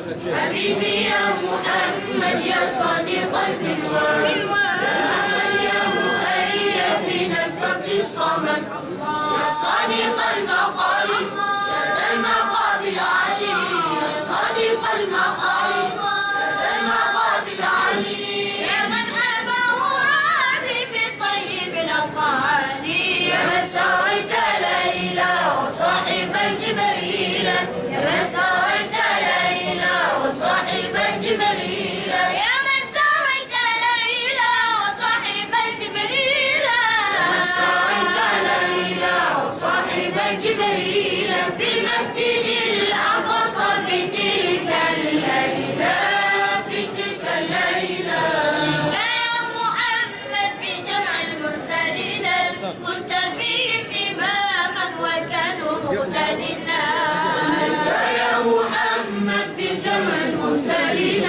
حبيبي يا محمد يا صادق البلوى يا مؤيد من الفقر الصمد يا صادق المقال يا ذا المقام العلي يا صادق المقال يا ذا المقام العلي يا من أباه ربي بطيب الأفعال يا من سريت ليلى وصاحب الجبريل يا من سريت ليلى وصاحب الجبريل يا من سريت ليلى وصاحب الجبريل يا من سريت ليلى وصاحب الجبريل في المسجد الأقصى في تلك الليلة في تلك الليلة يا محمد بجمع المرسلين كنت فيهم إماما وكانوا مقتدنا يا محمد بجمع المرسلين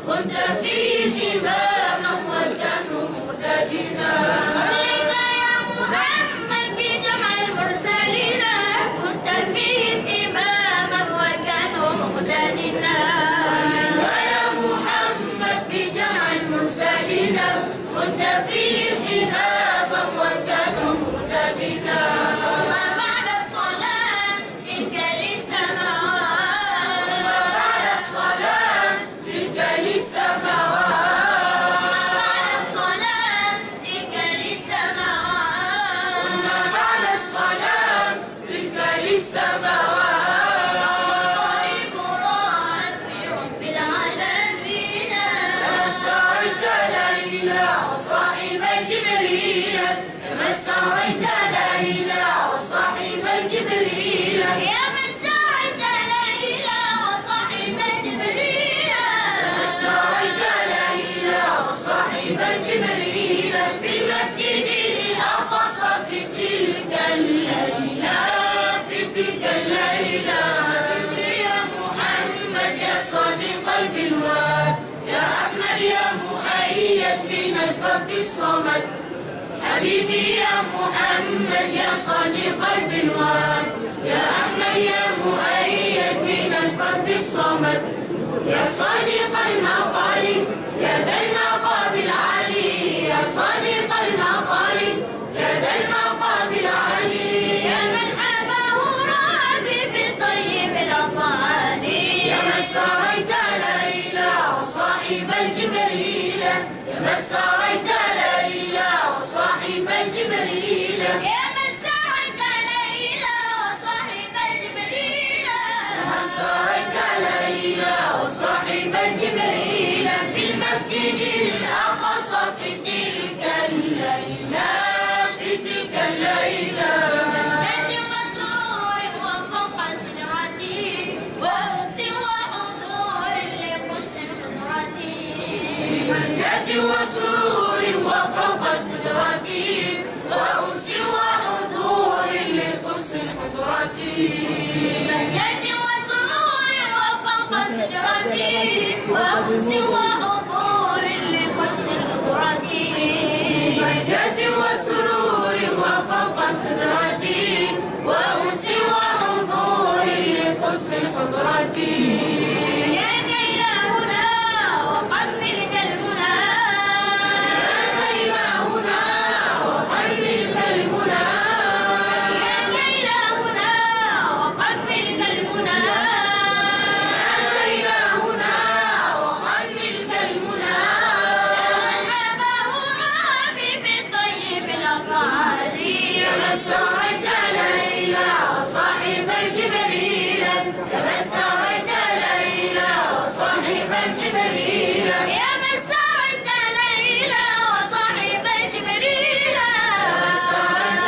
كنت فيهم إماما وكانوا مقتدنا صليت يا محمد بجمع المرسلين كنت فيهم إماما وكانوا مقتدنا يا محمد بجمع المرسلين كنت فيهم إماما وكانوا مقتدنا ما بعد الصلاة تلك للسماوات ما بعد الصلاة تلك للسماوات ما بعد الصلاة تلك للسماوات ما بعد الصلاة تلك للسماوات قرآن في رب العالمين سريت ليلى وصاحب الجبريل يا سريت ليلى وصاحب الجبريل يا من سريت ليلى وصاحب الجبريل يا سريت ليلى وصاحب الجبريل في المسجد الأقصى في تلك الليلة في تلك الليلة يا محمد يا صادق البلوى يا أحمد يا مؤيد من الفقر الصمد حبيبي يا محمد يا صادق البلوى يا أحمد يا مؤيد من الفقر الصمد يا صادق المقال يا ذا المقام العلي يا صادق المقال يا ذا المقام العلي يا من حباه ربي بطيب الأفعال يا من سريت ليلى وصاحب الجبريل يا من سريت ليلى وصاحب الجبريل يا من سريت ليلى وصاحب الجبريل يا من سريت ليلى وصاحب الجبريل في المسجد الأقصى في تلك الليلة في تلك الليلة جد وسرور وفوق سدرتي وأنس وحضور لقدس حضرتي من جد وسرور وفوق سدرتي وأنس وحضور لقدس حضرتي من جد وسرور وفوق سدرتي وأنس وحضور لقدس حضرتي من جد وسرور وفوق سدرتي وأنس وحضور لقدس حضرتي يا إلهنا وقد ملك المنى يا إلهنا وقد ملك المنى يا إلهنا وقد ملك المنى يا إلهنا وقد ملك المنى من حباه ربي بطيب الأفعال يا من سريت ليلى وصاحب الجبريل يا من سريت ليلى وصاحب الجبريل يا من سريت ليلى وصاحب الجبريل يا من سريت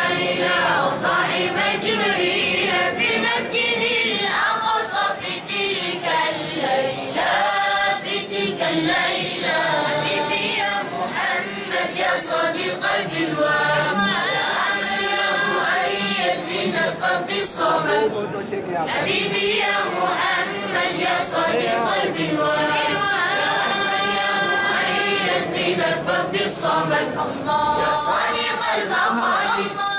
ليلى وصاحب الجبريل في المسجد الأقصى في تلك الليلة في تلك الليلة حبيبي يا محمد يا صادق البلوى يا أحمد يا مؤيد من الفقر الصمد حبيبي يا محمد يا صادق البلوى يا أحمد يا مؤيد من الفقر الصمد يا صادق المقال